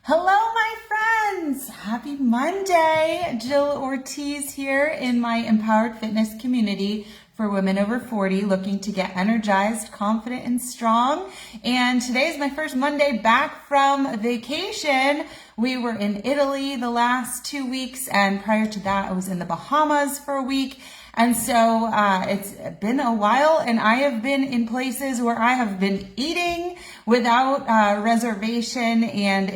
Hello, my friends. Happy Monday. Jill Ortiz here in my Empowered Fitness community for women over 40 looking to get energized, confident, and strong. And today is my first Monday back from vacation. We were in Italy the last 2 weeks, and prior to that, I was in the Bahamas for a week. And so it's been a while, and I have been in places where I have been eating without reservation and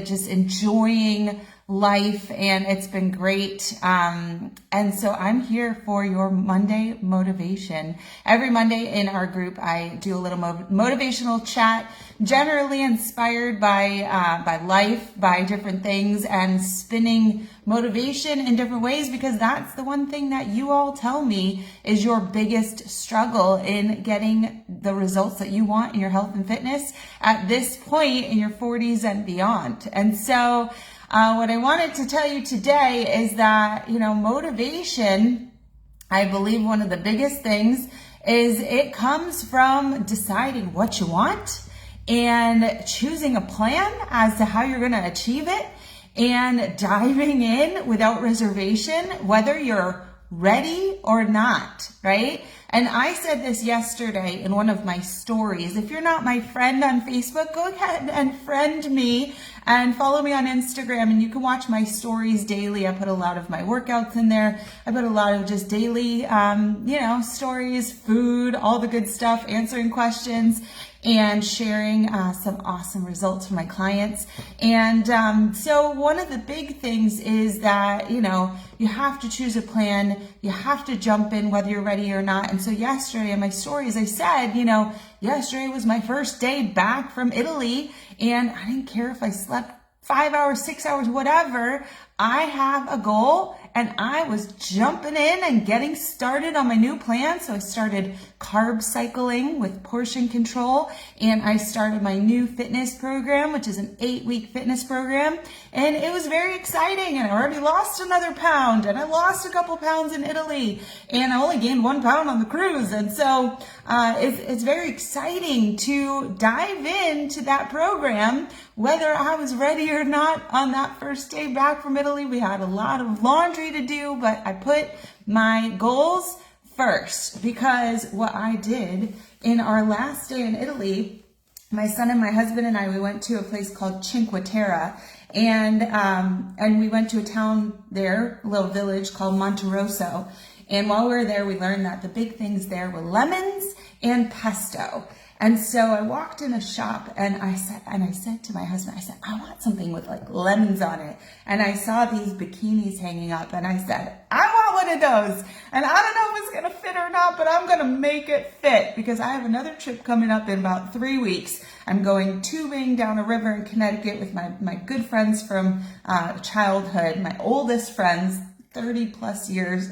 just enjoying life, and it's been great. And so I'm here for your Monday motivation. Every Monday in our group, I do a little motivational chat, generally inspired by life, by different things, and spinning motivation in different ways, because that's the one thing that you all tell me is your biggest struggle in getting the results that you want in your health and fitness at this point in your 40s and beyond. And so what I wanted to tell you today is that, motivation, I believe one of the biggest things is it comes from deciding what you want and choosing a plan as to how you're going to achieve it and diving in without reservation, whether you're ready or not, right? And I said this yesterday in one of my stories. If you're not my friend on Facebook, go ahead and friend me and follow me on Instagram, and you can watch my stories daily. I put a lot of my workouts in there. I put a lot of just daily, stories, food, all the good stuff, answering questions, and sharing some awesome results for my clients. And so one of the big things is that, you have to choose a plan. You have to jump in whether you're ready or not. And so yesterday in my stories, I said, yesterday was my first day back from Italy, and I didn't care if I slept 5 hours, 6 hours, whatever. I have a goal, and I was jumping in and getting started on my new plan. So I started carb cycling with portion control, and I started my new fitness program, which is an 8-week fitness program. And it was very exciting, and I already lost another pound, and I lost a couple pounds in Italy, and I only gained 1 pound on the cruise. And so it's very exciting to dive into that program, whether I was ready or not on that first day back from Italy. We had a lot of laundry to do, but I put my goals first, because what I did in our last day in Italy, my son and my husband and I, we went to a place called Cinque Terre, and we went to a town there, a little village called Monterosso. And while we were there, we learned that the big things there were lemons and pesto. And so I walked in a shop, and I said to my husband, I want something with like lemons on it. And I saw these bikinis hanging up, and I said, I want one of those. And I don't know if it's going to fit or not, but I'm going to make it fit, because I have another trip coming up in about 3 weeks. I'm going tubing down a river in Connecticut with my good friends from childhood, my oldest friends, 30 plus years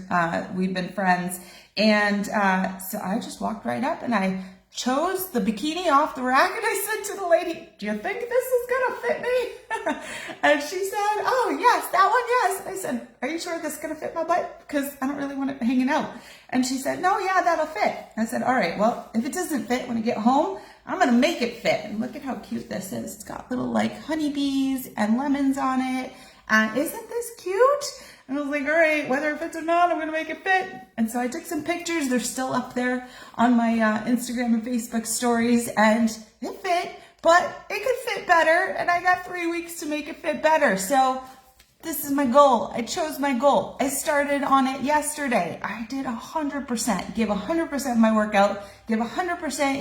we've been friends. And so I just walked right up, and I chose the bikini off the rack, and I said to the lady, do you think this is gonna fit me? And she said, oh yes, that one, yes. I said, are you sure this is gonna fit my butt? Because I don't really want it hanging out. And she said, no, yeah, that'll fit. I said, all right, well, if it doesn't fit when I get home, I'm gonna make it fit. And look at how cute this is. It's got little like honeybees and lemons on it. Isn't this cute? And I was like, all right, whether it fits or not, I'm going to make it fit. And so I took some pictures. They're still up there on my Instagram and Facebook stories, and it fit, but it could fit better. And I got 3 weeks to make it fit better. So this is my goal. I chose my goal. I started on it yesterday. I did 100%, give 100% of my workout, give 100%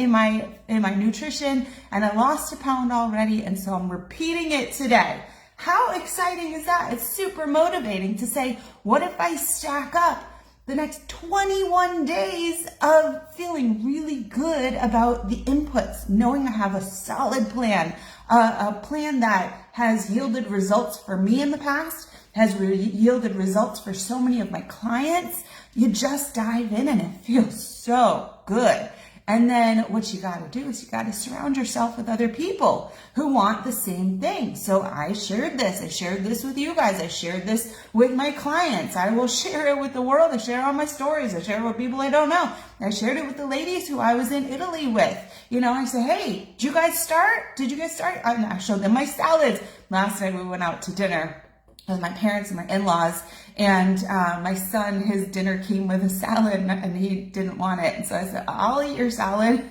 in my nutrition, and I lost a pound already. And so I'm repeating it today. How exciting is that? It's super motivating to say, what if I stack up the next 21 days of feeling really good about the inputs, knowing I have a solid plan, a plan that has yielded results for me in the past, has yielded results for so many of my clients. You just dive in, and it feels so good. And then what you got to do is you got to surround yourself with other people who want the same thing. So I shared this. I shared this with you guys. I shared this with my clients. I will share it with the world. I share it on my stories. I share it with people I don't know. I shared it with the ladies who I was in Italy with. I say, hey, did you guys start? And I showed them my salads. Last night we went out to dinner with my parents and my in-laws, and my son, his dinner came with a salad, and he didn't want it. And so I said, I'll eat your salad.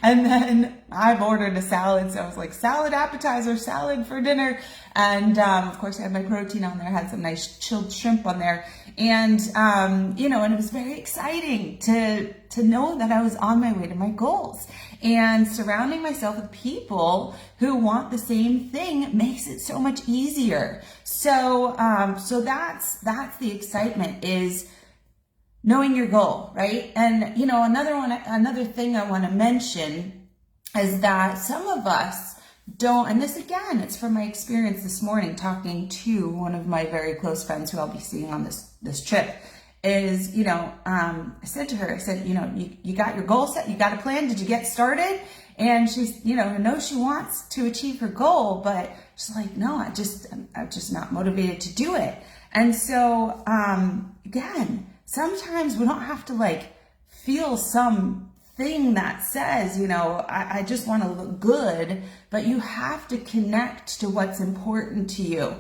And then I've ordered a salad. So I was like, salad appetizer, salad for dinner. And of course I had my protein on there, had some nice chilled shrimp on there. And, and it was very exciting to know that I was on my way to my goals. And surrounding myself with people who want the same thing makes it so much easier. So that's the excitement, is knowing your goal, right? And, another thing I want to mention is that some of us don't, and this again, it's from my experience this morning talking to one of my very close friends who I'll be seeing on this trip, is, I said to her, you got your goal set, you got a plan, did you get started? And she's, knows she wants to achieve her goal, but she's like, no, I'm just not motivated to do it. And so, again, sometimes we don't have to feel something that says, I just want to look good, but you have to connect to what's important to you.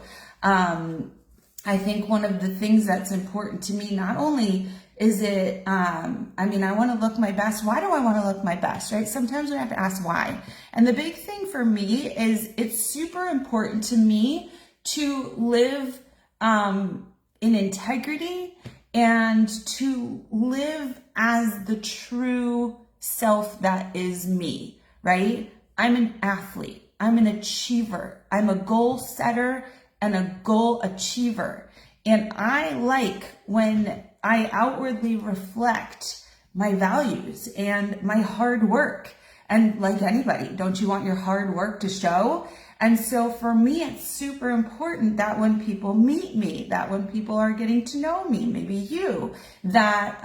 I think one of the things that's important to me, not only is it, I want to look my best. Why do I want to look my best, right? Sometimes we have to ask why. And the big thing for me is it's super important to me to live in integrity and to live as the true self that is me, right? I'm an athlete. I'm an achiever. I'm a goal setter and a goal achiever. And I like when I outwardly reflect my values and my hard work. And like anybody, don't you want your hard work to show? And so for me, it's super important that when people meet me, that when people are getting to know me, maybe you, that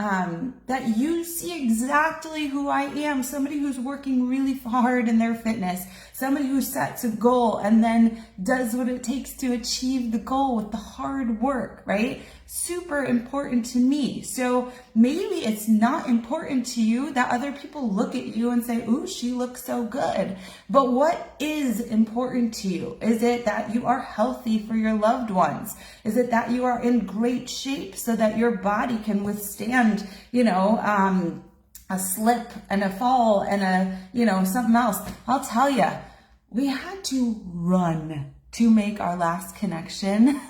you see exactly who I am, somebody who's working really hard in their fitness, somebody who sets a goal and then does what it takes to achieve the goal with the hard work, right? Super important to me. So maybe it's not important to you that other people look at you and say, ooh, she looks so good. But what is important to you? Is it that you are healthy for your loved ones? Is it that you are in great shape so that your body can withstand, a slip and a fall and something else? I'll tell you, we had to run to make our last connection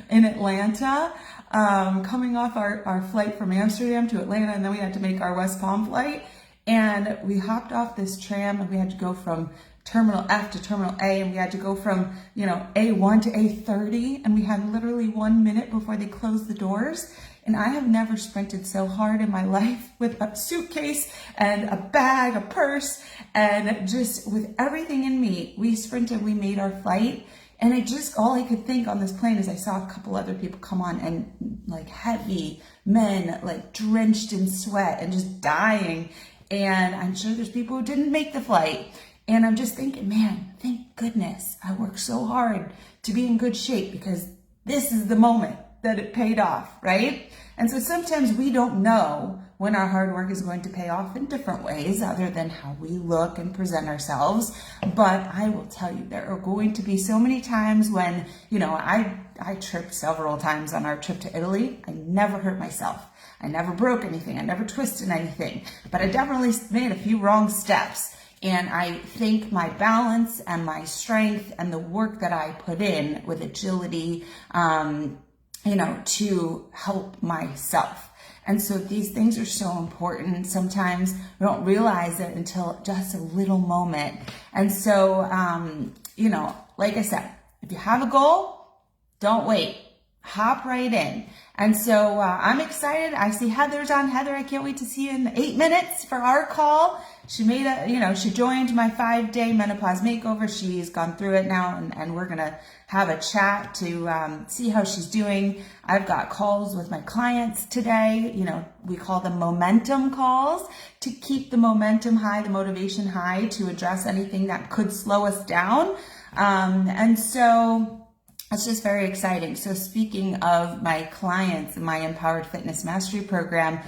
in Atlanta, coming off our flight from Amsterdam to Atlanta, and then we had to make our West Palm flight. And we hopped off this tram and we had to go from Terminal F to Terminal A, and we had to go from, A1 to A30, and we had literally 1 minute before they closed the doors. And I have never sprinted so hard in my life with a suitcase and a bag, a purse, and just with everything in me. We sprinted, we made our flight. And all I could think on this plane is I saw a couple other people come on, and heavy men, drenched in sweat and just dying. And I'm sure there's people who didn't make the flight. And I'm just thinking, man, thank goodness I worked so hard to be in good shape, because this is the moment that it paid off, right? And so sometimes we don't know when our hard work is going to pay off in different ways other than how we look and present ourselves. But I will tell you, there are going to be so many times when, I tripped several times on our trip to Italy. I never hurt myself. I never broke anything. I never twisted anything, but I definitely made a few wrong steps. And I think my balance and my strength and the work that I put in with agility, to help myself. And so these things are so important. Sometimes we don't realize it until just a little moment. And so, like I said, if you have a goal, don't wait. Hop right in. And so I'm excited. I see Heather's on. Heather, I can't wait to see you in 8 minutes for our call. She she joined my 5-day menopause makeover. She's gone through it now, and we're going to have a chat to see how she's doing. I've got calls with my clients today. We call them momentum calls, to keep the momentum high, the motivation high, to address anything that could slow us down. And so it's just very exciting. So speaking of my clients in my Empowered Fitness Mastery Program,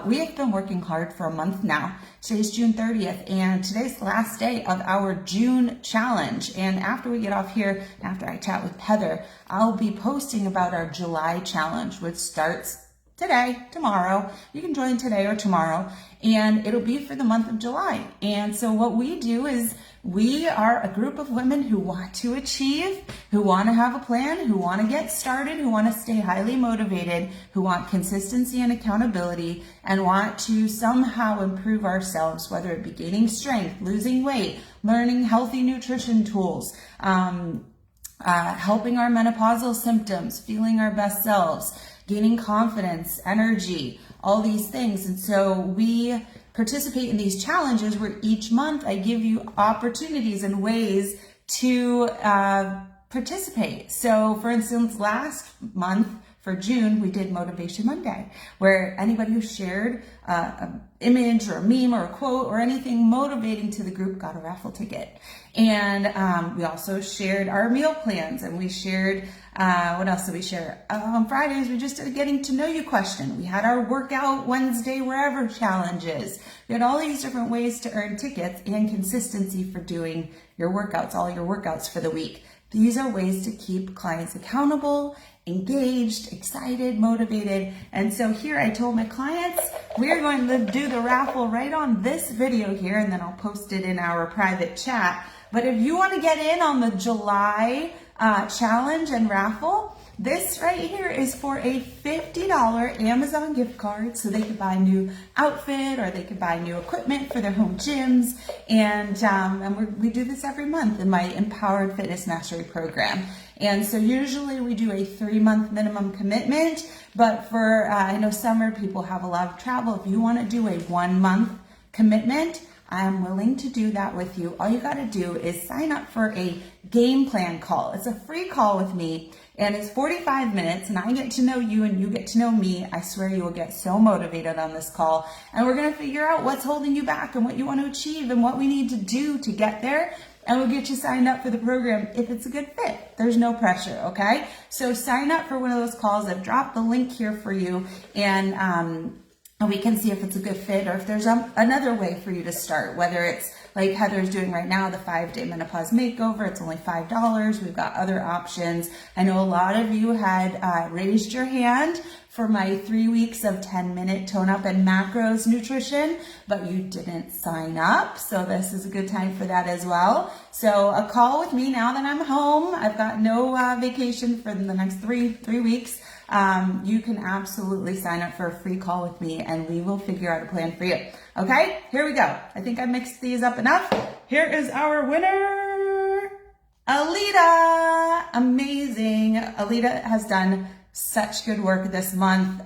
we have been working hard for a month now. Today's June 30th, and today's the last day of our June challenge. And after we get off here, after I chat with Heather, I'll be posting about our July challenge, which starts today, tomorrow. You can join today or tomorrow, and it'll be for the month of July. And so what we do is we are a group of women who want to achieve, who want to have a plan, who want to get started, who want to stay highly motivated, who want consistency and accountability, and want to somehow improve ourselves, whether it be gaining strength, losing weight, learning healthy nutrition tools, helping our menopausal symptoms, feeling our best selves, gaining confidence, energy, all these things. And so we participate in these challenges where each month I give you opportunities and ways to participate. So for instance, last month for June, we did Motivation Monday, where anybody who shared an image or a meme or a quote or anything motivating to the group got a raffle ticket. And we also shared our meal plans, and we shared, what else did we share? On Fridays, we just did a getting to know you question. We had our workout Wednesday wherever challenges. We had all these different ways to earn tickets and consistency for doing your workouts, all your workouts for the week. These are ways to keep clients accountable, engaged, excited, motivated. And so here I told my clients, we're going to do the raffle right on this video here, and then I'll post it in our private chat. But if you want to get in on the July challenge and raffle, this right here is for a $50 Amazon gift card, so they could buy a new outfit or they could buy new equipment for their home gyms. And we do this every month in my Empowered Fitness Mastery Program. And so usually we do a 3-month minimum commitment, but for, I know summer people have a lot of travel. If you want to do a 1-month commitment, I'm willing to do that with you. All you got to do is sign up for a game plan call. It's a free call with me, and it's 45 minutes, and I get to know you and you get to know me. I swear you will get so motivated on this call, and we're going to figure out what's holding you back and what you want to achieve and what we need to do to get there. And we'll get you signed up for the program if it's a good fit. There's no pressure, okay? So sign up for one of those calls. I've dropped the link here for you, and we can see if it's a good fit or if there's another way for you to start, whether it's like Heather's doing right now, the 5-day menopause makeover. It's only $5. We've got other options. I know a lot of you had raised your hand for my 3 weeks of 10-minute tone up and macros nutrition, but you didn't sign up. So this is a good time for that as well. So a call with me now that I'm home. I've got no vacation for the next three weeks. You can absolutely sign up for a free call with me, and we will figure out a plan for you. Okay, here we go. I think I mixed these up enough. Here is our winner, Alita. Amazing. Alita has done such good work this month.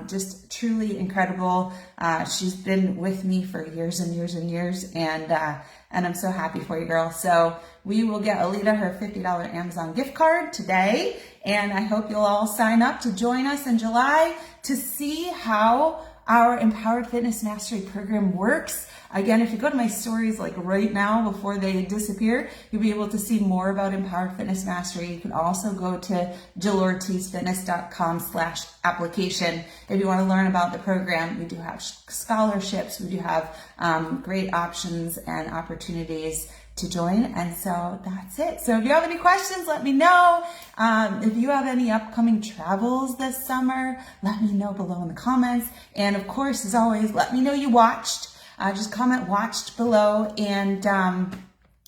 Just truly incredible. She's been with me for years and years and years, and I'm so happy for you, girl. So we will get Alita her $50 Amazon gift card today, and I hope you'll all sign up to join us in July to see how our Empowered Fitness Mastery Program works. Again, if you go to my stories like right now before they disappear, you'll be able to see more about Empowered Fitness Mastery. You can also go to jillortizfitness.com/application if you want to learn about the program. We do have scholarships. We do have great options and opportunities to join. And so that's it. So if you have any questions, let me know. If you have any upcoming travels this summer, let me know below in the comments. And of course, as always, let me know you watched. Just comment watched below, and I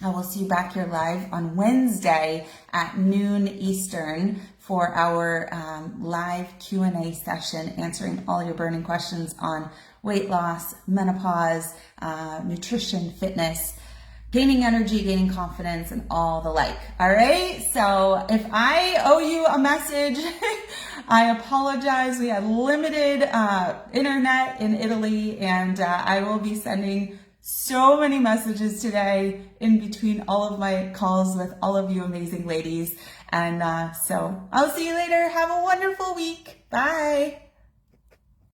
will see you back here live on Wednesday at noon Eastern for our live Q&A session, answering all your burning questions on weight loss, menopause, nutrition, fitness, gaining energy, gaining confidence, and all the like. All right. So if I owe you a message, I apologize. We had limited internet in Italy, and I will be sending so many messages today in between all of my calls with all of you amazing ladies. And so I'll see you later. Have a wonderful week. Bye.